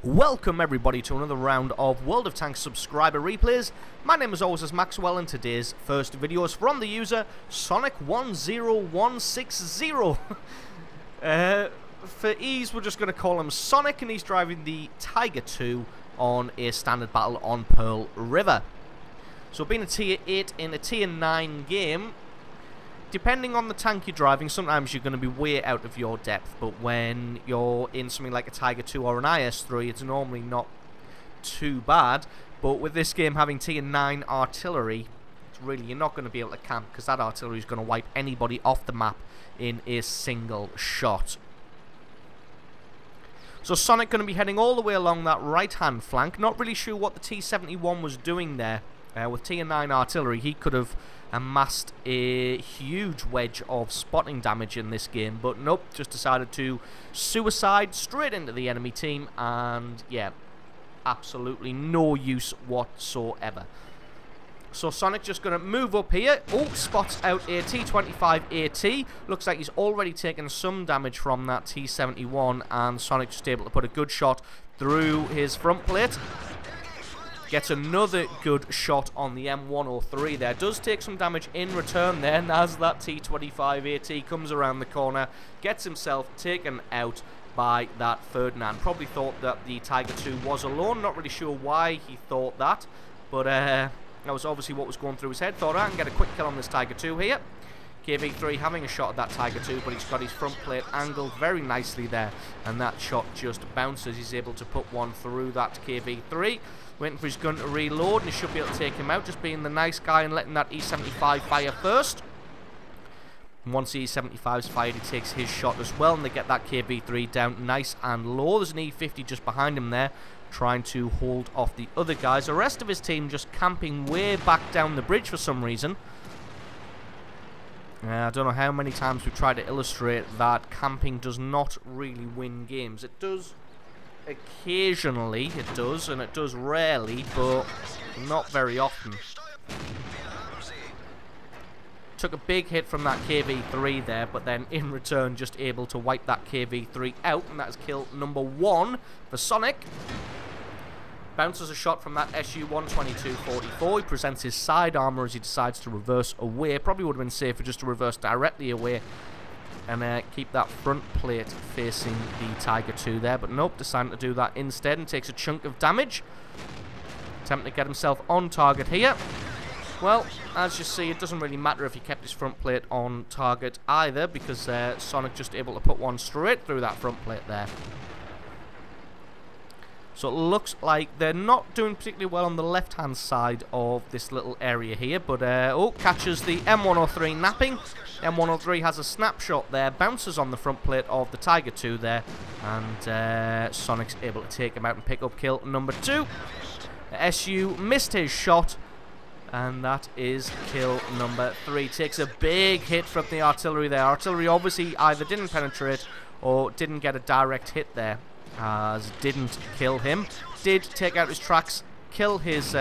Welcome everybody to another round of World of Tanks subscriber replays. My name as always is Maxwell, and today's first video is from the user Sonic10160. For ease, we're just going to call him Sonic, and he's driving the Tiger II on a standard battle on Pearl River. So being a tier 8 in a tier 9 game, depending on the tank you're driving, sometimes you're going to be way out of your depth, but when you're in something like a Tiger II or an IS-3, it's normally not too bad. But with this game having tier 9 artillery, you're not going to be able to camp, because that artillery is going to wipe anybody off the map in a single shot. So Sonic going to be heading all the way along that right-hand flank. Not really sure what the T-71 was doing there. With tier 9 artillery, he could have amassed a huge wedge of spotting damage in this game, but nope, just decided to suicide straight into the enemy team, and yeah, absolutely no use whatsoever. So Sonic just going to move up here. Oh, spots out a T-25 AT. Looks like he's already taken some damage from that T-71, and Sonic just able to put a good shot through his front plate. Gets another good shot on the M103 there. Does take some damage in return there, and as that T-25 AT comes around the corner, gets himself taken out by that Ferdinand. Probably thought that the Tiger II was alone. Not really sure why he thought that, but that was obviously what was going through his head. Thought, I can get a quick kill on this Tiger II here. KV3 having a shot at that Tiger II, but he's got his front plate angled very nicely there, and that shot just bounces. He's able to put one through that KV3. Waiting for his gun to reload, and he should be able to take him out, just being the nice guy and letting that E75 fire first. And once the E75's fired, he takes his shot as well, and they get that KV3 down nice and low. There's an E50 just behind him there, trying to hold off the other guys. The rest of his team just camping way back down the bridge for some reason. I don't know how many times we've tried to illustrate that camping does not really win games. It does occasionally, it does, and it does rarely, but not very often. Took a big hit from that KV3 there, but then in return just able to wipe that KV3 out, and that is kill number 1 for Sonic. Bounces a shot from that SU-122-44. He presents his side armor as he decides to reverse away. Probably would have been safer just to reverse directly away and keep that front plate facing the Tiger II there, but nope, deciding to do that instead, and takes a chunk of damage. Attempting to get himself on target here. Well, as you see, it doesn't really matter if he kept his front plate on target either, because Sonic just able to put one straight through that front plate there. So it looks like they're not doing particularly well on the left-hand side of this little area here, but oh, catches the M103 napping. M103 has a snapshot there, bounces on the front plate of the Tiger II there, and Sonic's able to take him out and pick up kill number 2. The SU missed his shot, and that is kill number 3. Takes a big hit from the artillery there. Artillery obviously either didn't penetrate or didn't get a direct hit there, as didn't kill him. Did take out his tracks, kill his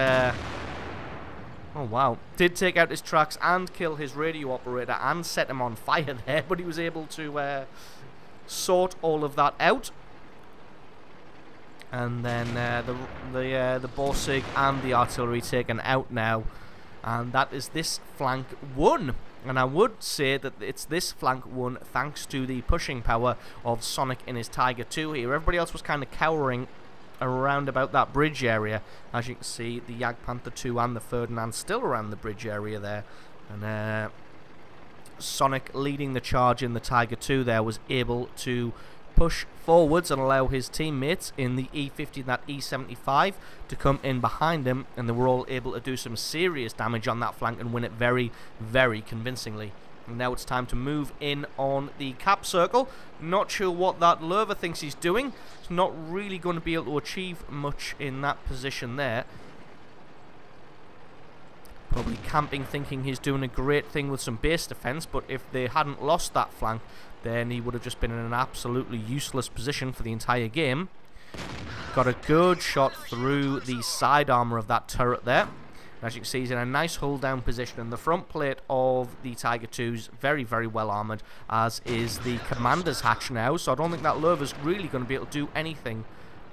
oh wow, did take out his tracks and kill his radio operator and set him on fire there, but he was able to sort all of that out. And then the Borsig and the artillery taken out now, and that is this flank won. And I would say that it's this flank won thanks to the pushing power of Sonic in his Tiger II here. Everybody else was kind of cowering around about that bridge area. As you can see, the Jagdpanther 2 and the Ferdinand still around the bridge area there. And Sonic, leading the charge in the Tiger II there, was able to push forwards and allow his teammates in the E50 and that E75 to come in behind him, and they were all able to do some serious damage on that flank and win it very, very convincingly. And now it's time to move in on the cap circle. Not sure what that Lerva thinks he's doing. He's not really going to be able to achieve much in that position there. Probably camping, thinking he's doing a great thing with some base defense, but if they hadn't lost that flank, then he would have just been in an absolutely useless position for the entire game. Got a good shot through the side armor of that turret there. As you can see, he's in a nice hold down position, and the front plate of the Tiger II is very, very well armoured, as is the commander's hatch now, so I don't think that Löwe's really going to be able to do anything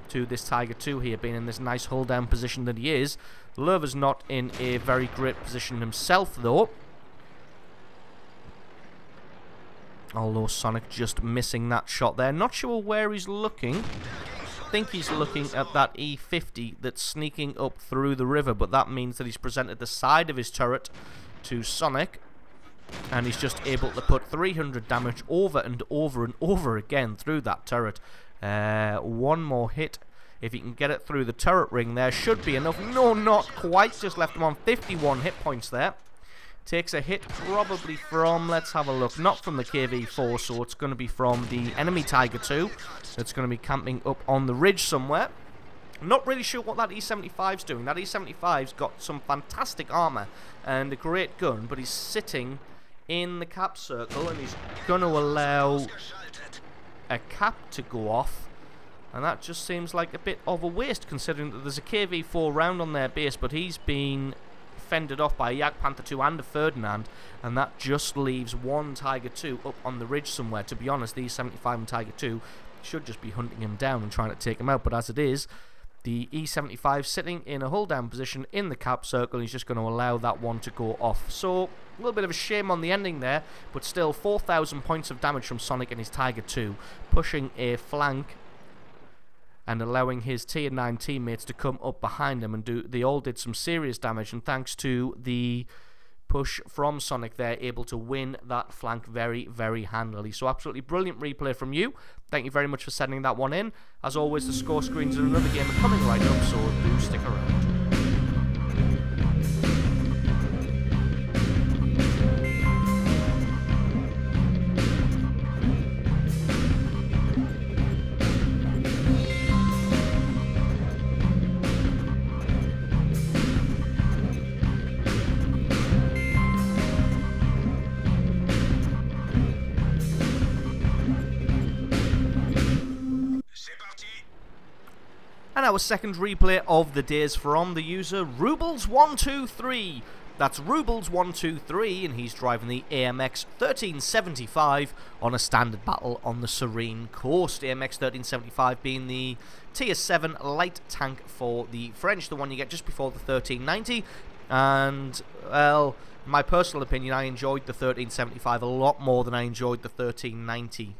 to this Tiger II here, being in this nice hold down position that he is. Löwe's not in a very great position himself, though. Although Sonic just missing that shot there. Not sure where he's looking. I think he's looking at that E50 that's sneaking up through the river, but that means that he's presented the side of his turret to Sonic, and he's just able to put 300 damage over and over and over again through that turret. One more hit. If he can get it through the turret ring there, should be enough. No, not quite. Just left him on 51 hit points there. Takes a hit probably from, let's have a look, not from the KV-4, so it's going to be from the enemy Tiger II. That's going to be camping up on the ridge somewhere. I'm not really sure what that E75's doing. That E75's got some fantastic armor and a great gun, but he's sitting in the cap circle, and he's going to allow a cap to go off. And that just seems like a bit of a waste, considering that there's a KV-4 round on their base, but he's been fended off by a Jagdpanther 2 and a Ferdinand, and that just leaves one Tiger 2 up on the ridge somewhere. To be honest, the E75 and Tiger 2 should just be hunting him down and trying to take him out, but as it is, the E75 sitting in a hold down position in the cap circle. He's just going to allow that one to go off. So a little bit of a shame on the ending there, but still 4,000 points of damage from Sonic and his Tiger 2, pushing a flank and allowing his tier 9 teammates to come up behind him, and they all did some serious damage, and thanks to the push from Sonic, they're able to win that flank very, very handily. So absolutely brilliant replay from you. Thank you very much for sending that one in. As always, the score screens in another game are coming right up, so do stick around. And our second replay of the day is from the user Rubles123. That's Rubles123, and he's driving the AMX 1375 on a standard battle on the Serene Coast. AMX 1375 being the tier 7 light tank for the French, the one you get just before the 1390. And, well, in my personal opinion, I enjoyed the 1375 a lot more than I enjoyed the 1390.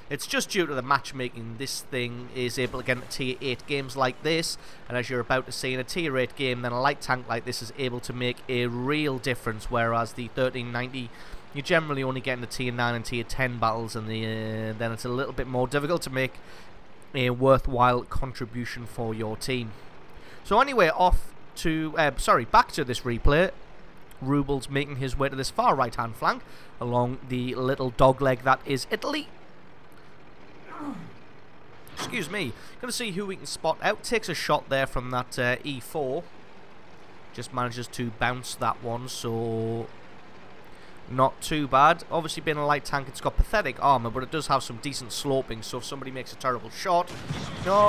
It's just due to the matchmaking. This thing is able to get into tier 8 games like this, and as you're about to see in a tier 8 game, then a light tank like this is able to make a real difference, whereas the 1390 you generally only get into tier 9 and tier 10 battles, and then it's a little bit more difficult to make a worthwhile contribution for your team. So anyway, back to this replay. Rubles making his way to this far right hand flank along the little dogleg that is Italy. Excuse me. Gonna see who we can spot out. Takes a shot there from that E4. Just manages to bounce that one, so not too bad. Obviously being a light tank, it's got pathetic armor, but it does have some decent sloping, so if somebody makes a terrible shot,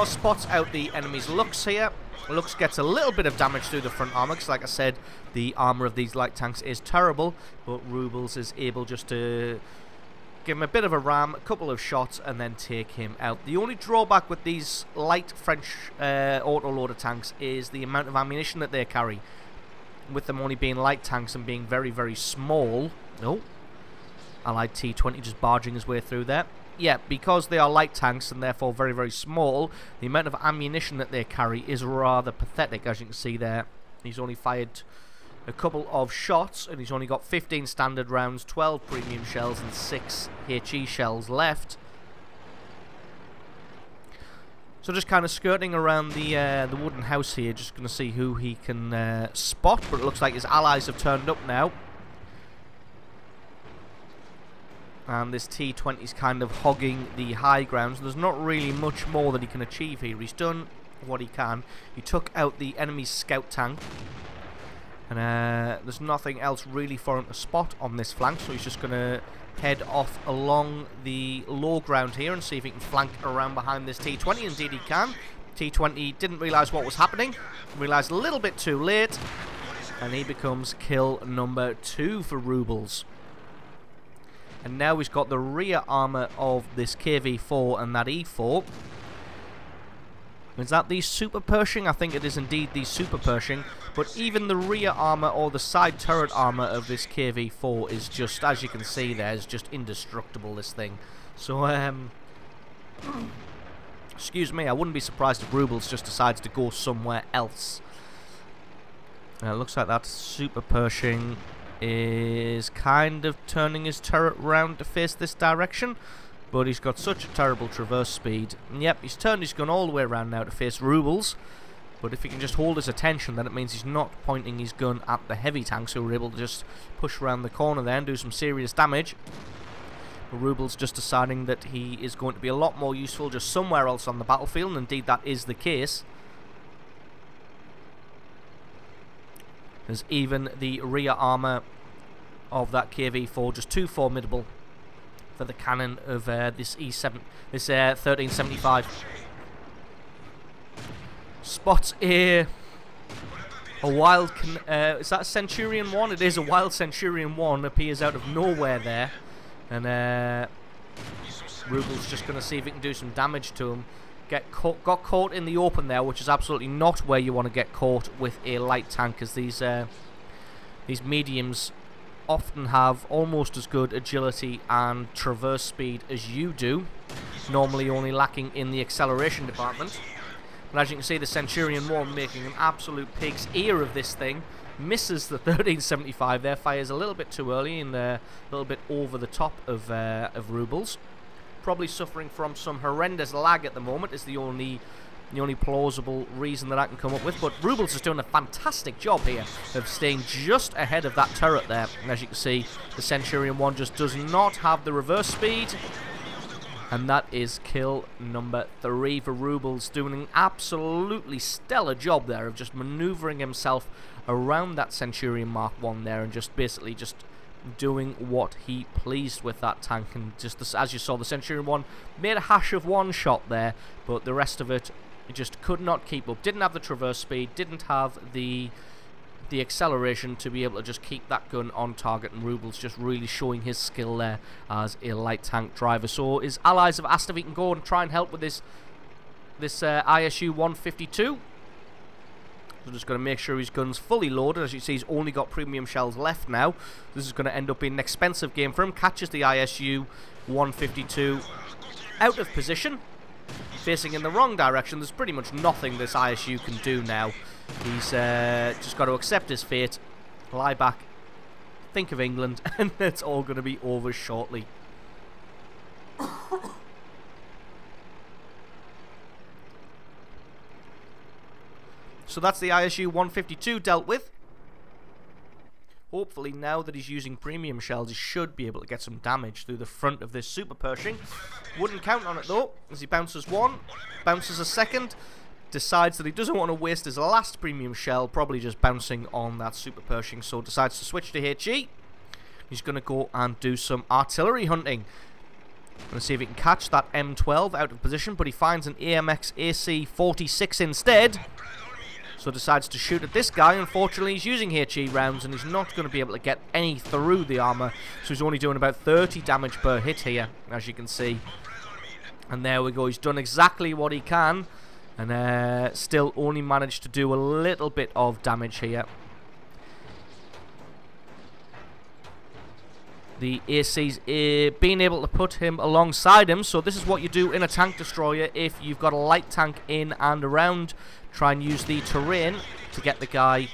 spots out the enemy's Lux here. Lux gets a little bit of damage through the front armor, because like I said, the armor of these light tanks is terrible, but Rubles is able just to give him a bit of a ram, a couple of shots, and then take him out. The only drawback with these light French autoloader tanks is the amount of ammunition that they carry. With them only being light tanks and being very, very small. Oh, Allied T-20 just barging his way through there. Yeah, because they are light tanks and therefore very, very small, the amount of ammunition that they carry is rather pathetic, as you can see there. He's only fired a couple of shots, and he's only got 15 standard rounds, 12 premium shells, and 6 HE shells left. So just kind of skirting around the wooden house here, just going to see who he can spot, but it looks like his allies have turned up now. And this T-20 is kind of hogging the high ground, so there's not really much more that he can achieve here. He's done what he can. He took out the enemy's scout tank, and there's nothing else really for him to spot on this flank, so he's just going to head off along the low ground here and see if he can flank around behind this T-20. Indeed he can. T20 didn't realise what was happening, realised a little bit too late, and he becomes kill number 2 for Rubles. And now he's got the rear armour of this KV-4 and that E4. Is that the Super Pershing? I think it is indeed the Super Pershing. But even the rear armour or the side turret armour of this KV-4 is just, as you can see there, is just indestructible, this thing. So, excuse me, I wouldn't be surprised if Rubles just decides to go somewhere else. It looks like that Super Pershing is kind of turning his turret round to face this direction, but he's got such a terrible traverse speed. And yep, he's turned his gun all the way around now to face Rubles, but if he can just hold his attention, then it means he's not pointing his gun at the heavy tanks, who are able to just push around the corner there and do some serious damage. But Rubles just deciding that he is going to be a lot more useful just somewhere else on the battlefield, and indeed that is the case. There's even the rear armour of that KV-4 just too formidable for the cannon of this E7, this 1375. Spots a wild, is that a Centurion 1? It is a wild Centurion 1, appears out of nowhere there. And Rubles just going to see if he can do some damage to him. Got caught in the open there, which is absolutely not where you want to get caught with a light tank, as these mediums often have almost as good agility and traverse speed as you do, normally only lacking in the acceleration department. But as you can see, the Centurion 1 making an absolute pig's ear of this thing, misses the 1375 there, fires a little bit too early and a little bit over the top of Rubles. Probably suffering from some horrendous lag at the moment is the only plausible reason that I can come up with. But Rubles is doing a fantastic job here of staying just ahead of that turret there. And as you can see, the Centurion 1 just does not have the reverse speed. And that is kill number 3 for Rubles, doing an absolutely stellar job there of just manoeuvring himself around that Centurion Mark 1 there, and just basically just doing what he pleased with that tank. And just as you saw, the Centurion 1 made a hash of one shot there, but the rest of it just could not keep up. Didn't have the traverse speed, didn't have the acceleration to be able to just keep that gun on target, and Rubles just really showing his skill there as a light tank driver. So his allies have asked if he can go and try and help with this ISU 152. So just going to make sure his gun's fully loaded. As you see, he's only got premium shells left now. This is going to end up being an expensive game for him. Catches the ISU 152 out of position, facing in the wrong direction. There's pretty much nothing this ISU can do now. He's just got to accept his fate, lie back, think of England, and it's all going to be over shortly. So that's the ISU 152 dealt with. Hopefully, now that he's using premium shells, he should be able to get some damage through the front of this Super Pershing. Wouldn't count on it though, as he bounces one, bounces a second, decides that he doesn't want to waste his last premium shell, probably just bouncing on that Super Pershing, so decides to switch to HE. He's going to go and do some artillery hunting. Going to see if he can catch that M12 out of position, but he finds an AMX AC-46 instead. So decides to shoot at this guy. Unfortunately, he's using HE rounds and he's not going to be able to get any through the armor. So he's only doing about 30 damage per hit here, as you can see. And there we go. He's done exactly what he can, and still only managed to do a little bit of damage here. The AC's being able to put him alongside him. So this is what you do in a tank destroyer if you've got a light tank in and around. Try and use the terrain to get the guy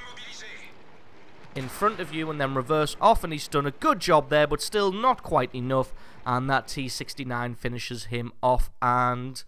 in front of you and then reverse off, and he's done a good job there, but still not quite enough, and that T69 finishes him off, and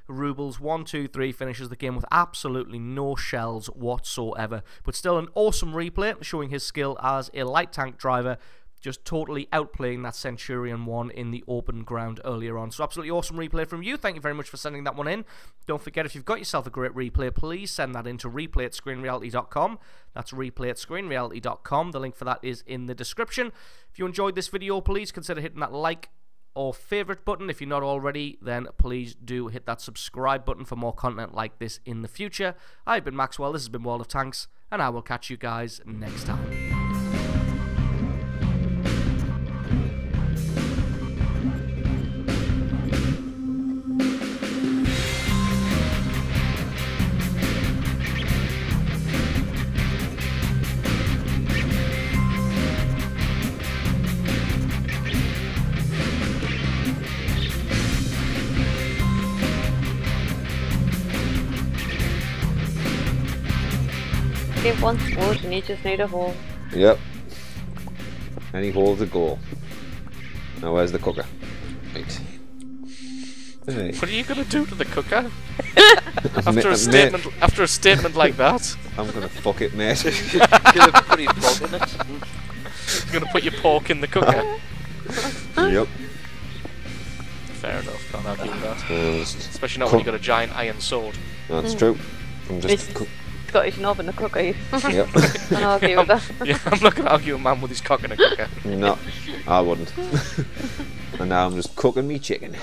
Rubles 1-2-3 finishes the game with absolutely no shells whatsoever. But still an awesome replay showing his skill as a light tank driver, just totally outplaying that Centurion 1 in the open ground earlier on. So absolutely awesome replay from you. Thank you very much for sending that one in. Don't forget, if you've got yourself a great replay, please send that in to replay@screenreality.com. That's replay@screenreality.com. The link for that is in the description. If you enjoyed this video, please consider hitting that like or favourite button. If you're not already, then please do hit that subscribe button for more content like this in the future. I've been Maxwell, this has been World of Tanks, and I will catch you guys next time. Give one wood and you just need a hole. Yep. Any hole's a goal. Now where's the cooker? Right. Hey. What are you gonna do to the cooker? After a statement like that? I'm gonna fuck it, mate. You're gonna put your pork in it. You're gonna put your pork in the cooker? Yep. Fair enough, can't argue with that. Especially not Cook. when you got a giant iron sword. That's true. I'm just Scottish knob in the cooker. Yep. Can't argue with that. Yeah, I'm not gonna argue with a man with his cock in a cooker. No, I wouldn't. And now I'm just cooking me chicken.